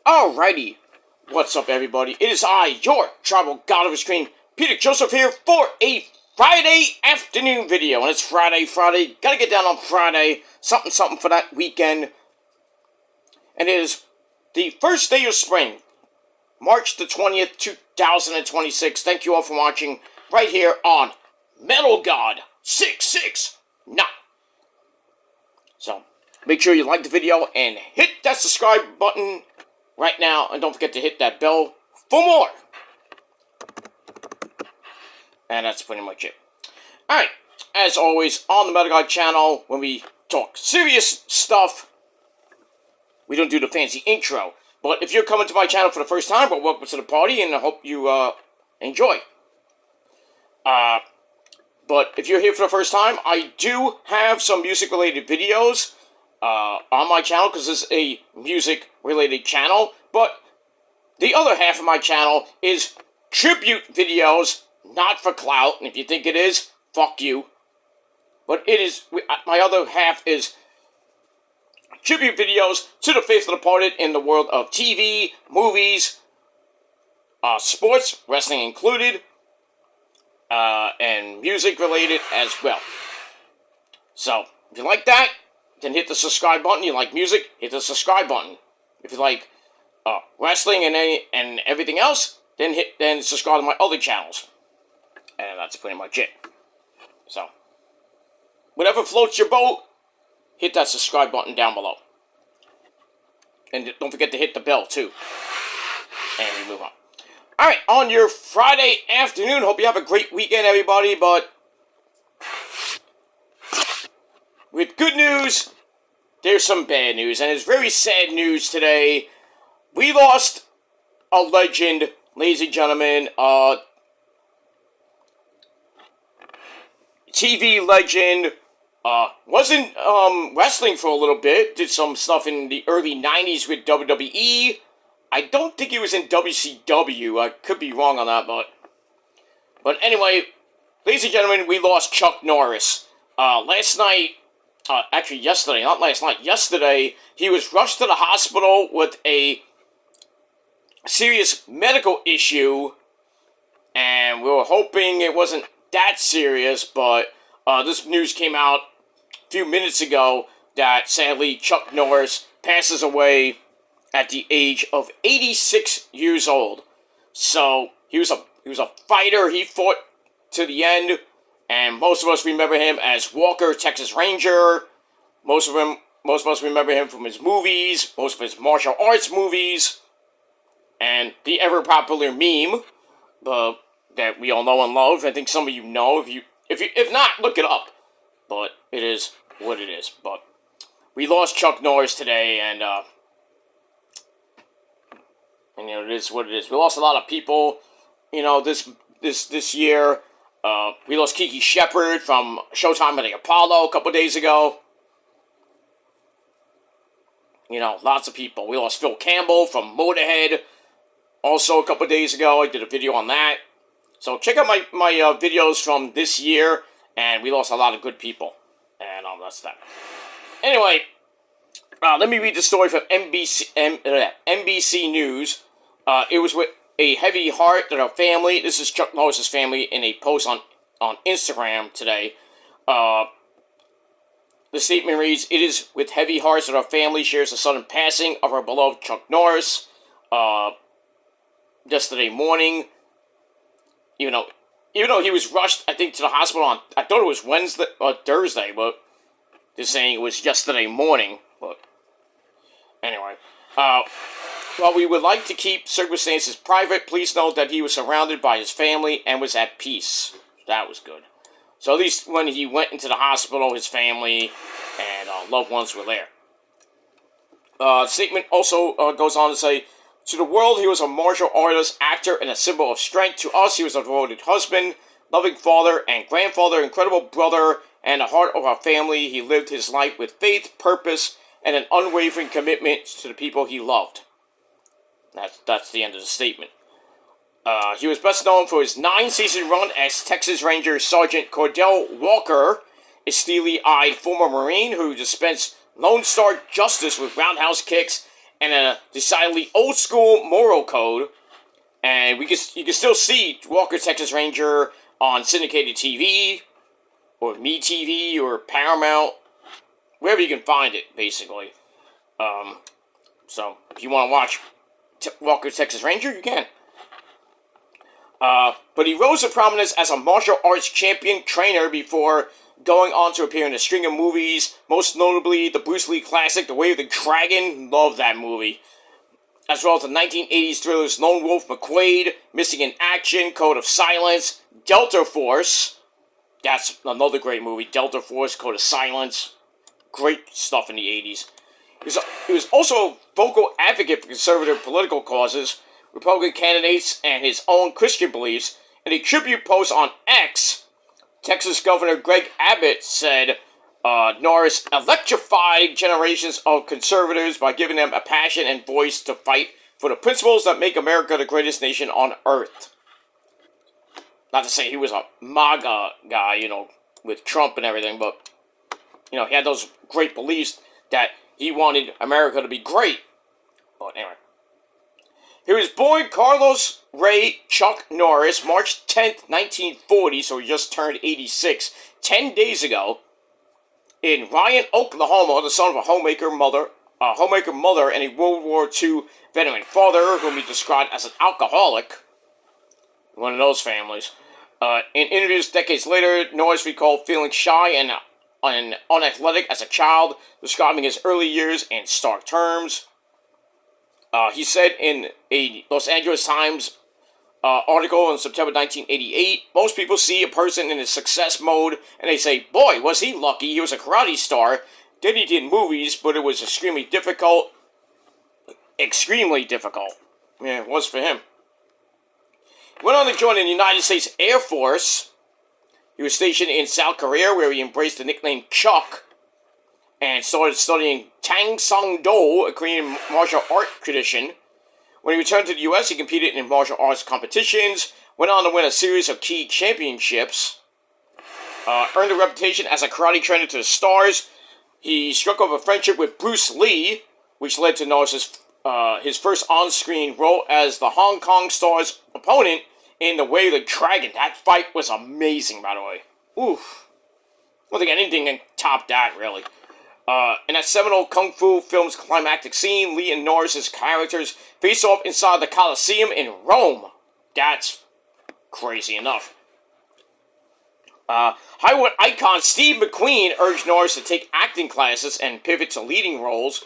Alrighty, what's up everybody? It is I, your tribal god of the screen, Peter Joseph here for a Friday afternoon video. And it's Friday, gotta get down on Friday, something for that weekend. And it is the first day of spring, March the 20th, 2026. Thank you all for watching right here on Metal God 669. So, make sure you like the video and hit that subscribe button right now, and don't forget to hit that bell for more. And that's pretty much it. Alright, as always, on the Metal God channel, when we talk serious stuff, we don't do the fancy intro. But if you're coming to my channel for the first time, well, welcome to the party, and I hope you enjoy. But if you're here for the first time, I do have some music-related videos on my channel, because this is a music-related channel, but the other half of my channel is tribute videos, not for clout, and if you think it is, fuck you. But it is, my other half is tribute videos to the faithful departed in the world of TV, movies, sports, wrestling included, and music-related as well. So, if you like that, then hit the subscribe button. You like music, hit the subscribe button. If you like wrestling and everything else, then subscribe to my other channels. And that's pretty much it. So, whatever floats your boat, hit that subscribe button down below. And don't forget to hit the bell too. And we move on. Alright, on your Friday afternoon, hope you have a great weekend, everybody, but with good news, there's some bad news, and it's very sad news today. We lost a legend, ladies and gentlemen, TV legend, wasn't wrestling for a little bit, did some stuff in the early 90s with WWE. I don't think he was in WCW, I could be wrong on that, but anyway, ladies and gentlemen, we lost Chuck Norris. Last night, actually yesterday, not last night, yesterday, he was rushed to the hospital with a serious medical issue, and we were hoping it wasn't that serious, but this news came out a few minutes ago that sadly Chuck Norris passes away at the age of 86 years old. So he was a fighter. He fought to the end, and most of us remember him as Walker, Texas Ranger. Most of us remember him from his movies, most of his martial arts movies, and the ever popular meme that we all know and love. I think some of you know. If not, look it up. But it is what it is. But we lost Chuck Norris today, and you know, it is what it is. We lost a lot of people, you know, this year. We lost Kiki Shepard from Showtime at the Apollo a couple days ago. You know, lots of people. We lost Phil Campbell from Motorhead also a couple days ago. I did a video on that. So check out my videos from this year, and we lost a lot of good people. And that's that. Anyway, let me read the story from NBC News. It was with a heavy heart that our family, this is Chuck Norris' family, in a post on Instagram today. The statement reads, "It is with heavy hearts that our family shares the sudden passing of our beloved Chuck Norris yesterday morning. Even though he was rushed, I think, to the hospital on, I thought it was Wednesday or Thursday, but they're saying it was yesterday morning. But anyway, while we would like to keep circumstances private, please note that he was surrounded by his family and was at peace." That was good. So at least when he went into the hospital, his family and loved ones were there. The statement also goes on to say, "To the world, he was a martial artist, actor, and a symbol of strength. To us, he was a devoted husband, loving father and grandfather, incredible brother, and the heart of our family. He lived his life with faith, purpose, and an unwavering commitment to the people he loved." That's the end of the statement. He was best known for his 9-season run as Texas Ranger Sergeant Cordell Walker, a steely-eyed former Marine who dispensed Lone Star justice with roundhouse kicks and a decidedly old school moral code. And you can still see Walker Texas Ranger on syndicated TV, or MeTV, or Paramount, wherever you can find it, basically. So, if you want to watch Walker Texas Ranger, you can. But he rose to prominence as a martial arts champion trainer before going on to appear in a string of movies, most notably the Bruce Lee classic, The Way of the Dragon. Love that movie. As well as the 1980s thrillers Lone Wolf McQuade, Missing in Action, Code of Silence, Delta Force. That's another great movie, Delta Force, Code of Silence. Great stuff in the 80s. He was also a vocal advocate for conservative political causes, Republican candidates, and his own Christian beliefs. In a tribute post on X, Texas Governor Greg Abbott said Norris electrified generations of conservatives by giving them a passion and voice to fight for the principles that make America the greatest nation on earth. Not to say he was a MAGA guy, with Trump and everything, but, he had those great beliefs that he wanted America to be great. But anyway. He was born Carlos Ray Chuck Norris, March 10th, 1940, so he just turned 86, 10 days ago, in Ryan, Oklahoma, the son of a homemaker mother, and a World War II veteran father, whom he described as an alcoholic. One of those families. In interviews decades later, Norris recalled feeling shy and unathletic as a child, describing his early years in stark terms. He said in a Los Angeles Times article in September 1988, most people see a person in his success mode and they say, boy, was he lucky, he was a karate star, then he did movies, but it was extremely difficult. Extremely difficult. Yeah, it was for him. He went on to join the United States Air Force. He was stationed in South Korea, where he embraced the nickname Chuck, and started studying Tang Sung Do, a Korean martial art tradition. When he returned to the U.S., he competed in martial arts competitions, went on to win a series of key championships, earned a reputation as a karate trainer to the stars. He struck up a friendship with Bruce Lee, which led to Norris' his first on-screen role as the Hong Kong Star's opponent in The Way of the Dragon. That fight was amazing, by the way. Oof. I don't think anything can top that, really. In that seminal Kung Fu film's climactic scene, Lee and Norris' characters face off inside the Colosseum in Rome. That's crazy enough. Hollywood icon Steve McQueen urged Norris to take acting classes and pivot to leading roles.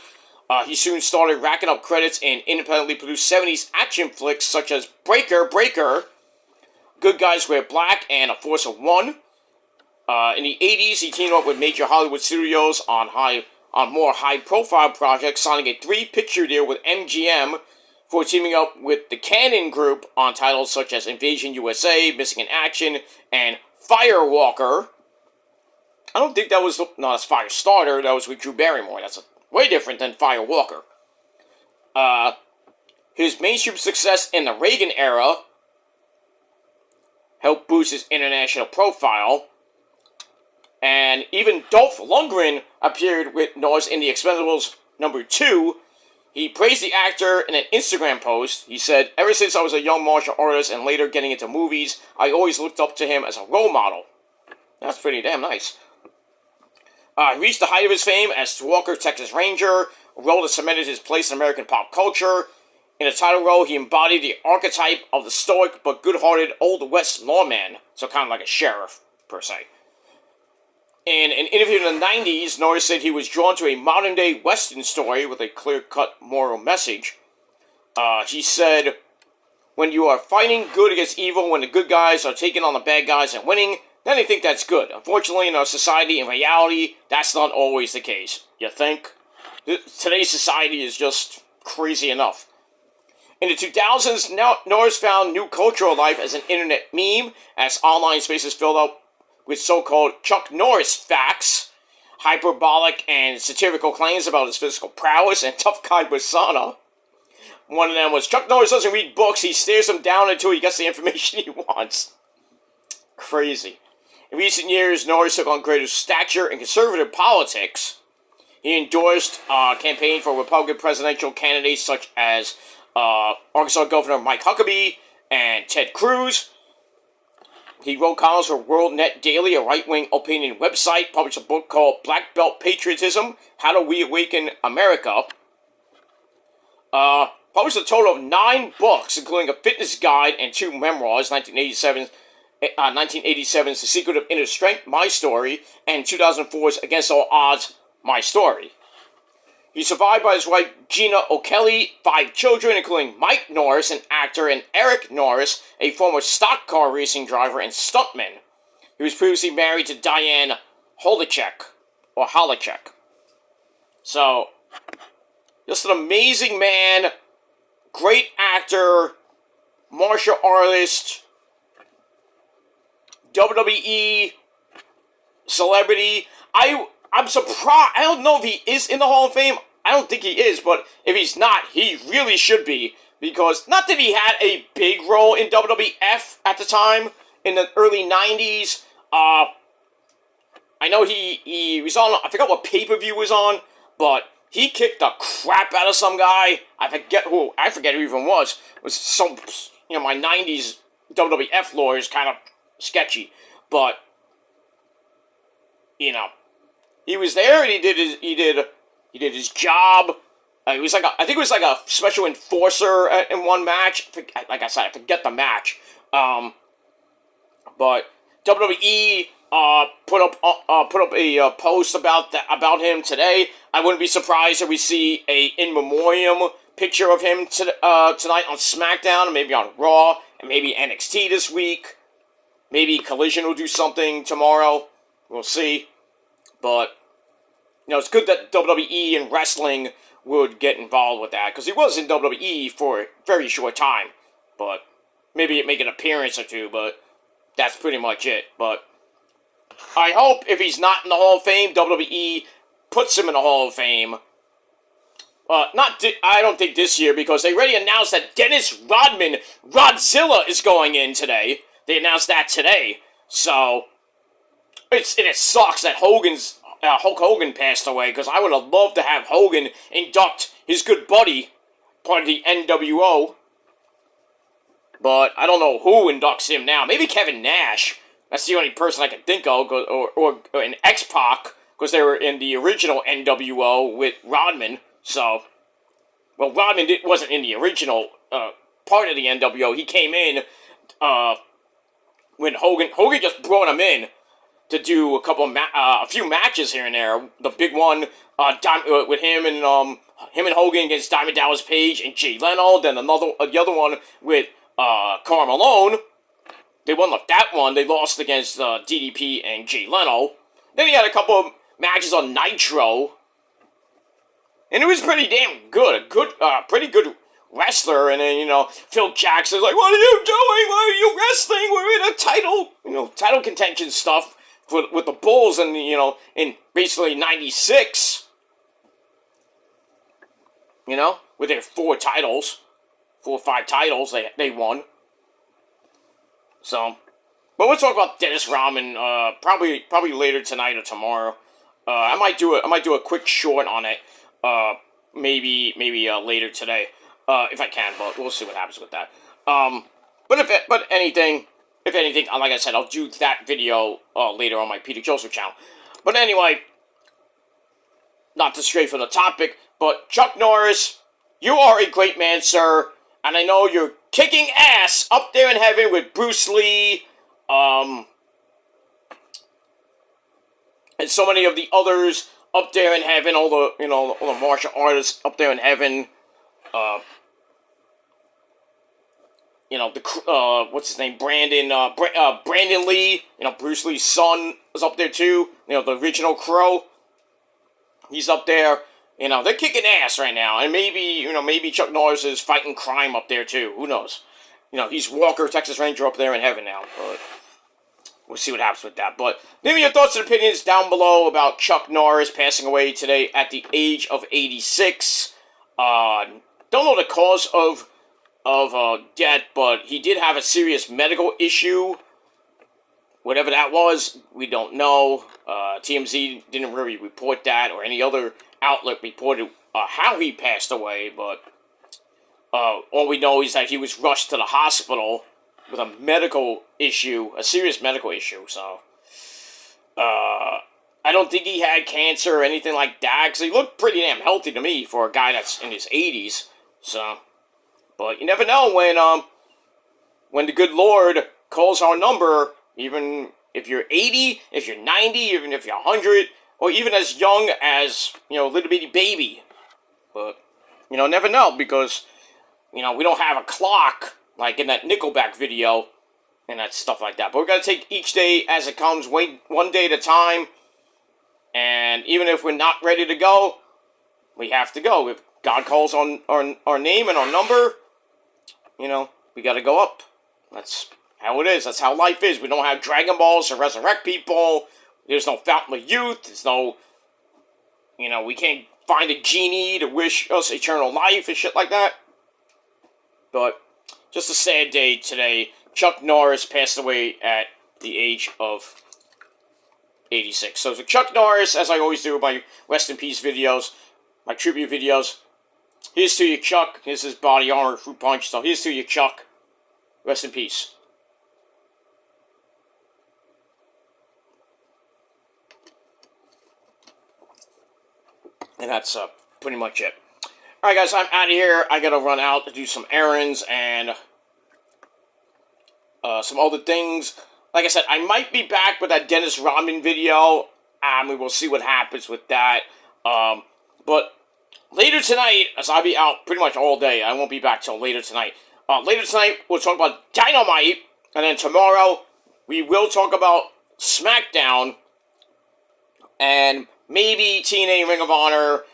He soon started racking up credits in independently produced 70s action flicks such as Breaker, Good Guys Wear Black, and A Force of One. In the 80s, he teamed up with major Hollywood studios on more high-profile projects, signing a 3-picture deal with MGM for teaming up with the Cannon Group on titles such as Invasion USA, Missing in Action, and Firewalker. I don't think that was... No, that's Firestarter. That was with Drew Barrymore. That's way different than Firewalker. His mainstream success in the Reagan era helped boost his international profile. And even Dolph Lundgren appeared with Norris in The Expendables #2. He praised the actor in an Instagram post. He said, ever since I was a young martial artist and later getting into movies, I always looked up to him as a role model. That's pretty damn nice. He reached the height of his fame as Walker Texas Ranger, a role that cemented his place in American pop culture. In a title role, he embodied the archetype of the stoic but good-hearted Old West lawman, so kind of like a sheriff, per se. In an interview in the 90s, Norris said he was drawn to a modern-day Western story with a clear-cut moral message. He said, when you are fighting good against evil, when the good guys are taking on the bad guys and winning, then they think that's good. Unfortunately, in our society, in reality, that's not always the case. You think? Today's society is just crazy enough. In the 2000s, Norris found new cultural life as an internet meme, as online spaces filled up with so-called Chuck Norris facts, hyperbolic and satirical claims about his physical prowess and tough guy persona. One of them was, Chuck Norris doesn't read books, he stares them down until he gets the information he wants. Crazy. In recent years, Norris took on greater stature in conservative politics. He He endorsed campaign for Republican presidential candidates such as Arkansas Governor Mike Huckabee and Ted Cruz. He wrote columns for World Net Daily, a right-wing opinion website, published a book called Black Belt Patriotism, How Do We Awaken America? Published a total of 9 books, including a fitness guide and 2 memoirs, 1987's The Secret of Inner Strength, My Story, and 2004's Against All Odds, My Story. He's survived by his wife, Gina O'Kelly, 5 children, including Mike Norris, an actor, and Eric Norris, a former stock car racing driver and stuntman. He was previously married to Diane Holacek. So, just an amazing man, great actor, martial artist, WWE celebrity. I'm surprised. I don't know if he is in the Hall of Fame. I don't think he is, but if he's not, he really should be. Because, not that he had a big role in WWF at the time, in the early 90s. I know he was on, I forgot what pay-per-view was on, but he kicked the crap out of some guy. I forget who he even was. It was some, my 90s WWF lore is kind of sketchy. But, he was there and he did his job. He was I think it was like a special enforcer in one match. Like I said, I forget the match. But WWE put up a post about him today. I wouldn't be surprised if we see a in memoriam picture of him tonight on SmackDown, and maybe on Raw, and maybe NXT this week. Maybe Collision will do something tomorrow. We'll see. But it's good that WWE and wrestling would get involved with that, because he was in WWE for a very short time. But maybe make an appearance or two, but that's pretty much it. But I hope if he's not in the Hall of Fame, WWE puts him in the Hall of Fame. I don't think this year, because they already announced that Dennis Rodman, Rodzilla, is going in today. They announced that today. So it sucks that Hulk Hogan passed away, because I would have loved to have Hogan induct his good buddy, part of the NWO. But I don't know who inducts him now. Maybe Kevin Nash. That's the only person I can think of, or an X-Pac, because they were in the original NWO with Rodman. So, well, Rodman wasn't in the original part of the NWO. He came in when Hogan just brought him in to do a few matches here and there. The big one with him and Hogan against Diamond Dallas Page and Jay Leno. Then the other one with Karl Malone. They won that one. They lost against DDP and Jay Leno. Then he had a couple of matches on Nitro, and it was pretty damn good. Pretty good wrestler. And then Phil Jackson's like, "What are you doing? Why are you wrestling? We're in a title contention stuff with the Bulls, and in basically '96. With their 4 or 5 titles they won." So, but we'll talk about Dennis Rodman probably later tonight or tomorrow. I might do a quick short on it. Maybe later today, if I can. But we'll see what happens with that. But if anything, like I said, I'll do that video later on my Peter Joseph channel. But anyway, not to stray from the topic, but Chuck Norris, you are a great man, sir. And I know you're kicking ass up there in heaven with Bruce Lee, and so many of the others up there in heaven. All the martial artists up there in heaven. What's his name? Brandon Lee. Bruce Lee's son is up there too. The original Crow. He's up there. They're kicking ass right now, and maybe Chuck Norris is fighting crime up there too. Who knows? He's Walker, Texas Ranger, up there in heaven now. But we'll see what happens with that. But leave me your thoughts and opinions down below about Chuck Norris passing away today at the age of 86. Don't know the cause of death, but he did have a serious medical issue whatever that was, we don't know. TMZ didn't really report that, or any other outlet reported how he passed away, but all we know is that he was rushed to the hospital with a medical issue, a serious medical issue, so I don't think he had cancer or anything like that, because he looked pretty damn healthy to me for a guy that's in his 80s, so, but you never know when the good Lord calls our number, even if you're 80, if you're 90, even if you're 100, or even as young as, little bitty baby, but, never know, because, we don't have a clock, like in that Nickelback video, and that stuff like that, but we're going to take each day as it comes, wait one day at a time, and even if we're not ready to go, we have to go. If God calls on our name and our number, we got to go up. That's how it is. That's how life is. We don't have Dragon Balls to resurrect people. There's no fountain of youth. There's no, we can't find a genie to wish us eternal life and shit like that. But just a sad day today. Chuck Norris passed away at the age of 86. So Chuck Norris, as I always do with my Rest in Peace videos, my tribute videos, here's to you, Chuck. Here's his body armor, fruit punch. So here's to you, Chuck. Rest in peace. And that's pretty much it. Alright guys, I'm out of here. I gotta run out to do some errands and some other things. Like I said, I might be back with that Dennis Rodman video. We will see what happens with that. But later tonight, as I'll be out pretty much all day, I won't be back till later tonight. Later tonight, we'll talk about Dynamite. And then tomorrow, we will talk about SmackDown. And maybe TNA Ring of Honor,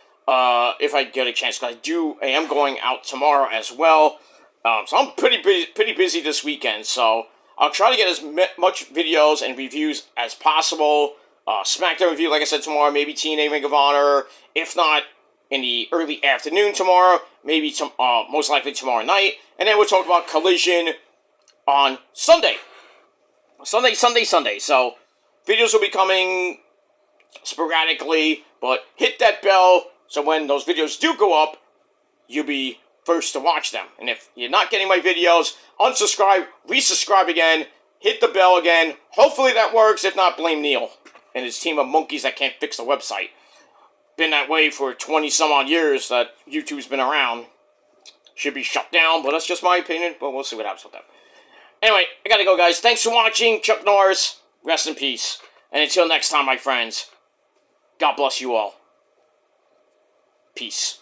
if I get a chance. Because I am going out tomorrow as well. So I'm pretty busy this weekend. So I'll try to get as much videos and reviews as possible. SmackDown review, like I said, tomorrow. Maybe TNA Ring of Honor. If not, in the early afternoon tomorrow. Maybe most likely tomorrow night. And then we'll talk about Collision on Sunday. Sunday. So videos will be coming sporadically. But hit that bell so when those videos do go up, you'll be first to watch them. And if you're not getting my videos, unsubscribe, resubscribe again, hit the bell again. Hopefully that works. If not, blame Neil and his team of monkeys that can't fix the website. Been that way for 20 some odd years that YouTube's been around. Should be shut down, but that's just my opinion. But we'll see what happens with that. Anyway, I gotta go, guys. Thanks for watching. Chuck Norris. Rest in peace. And until next time, my friends, God bless you all. Peace.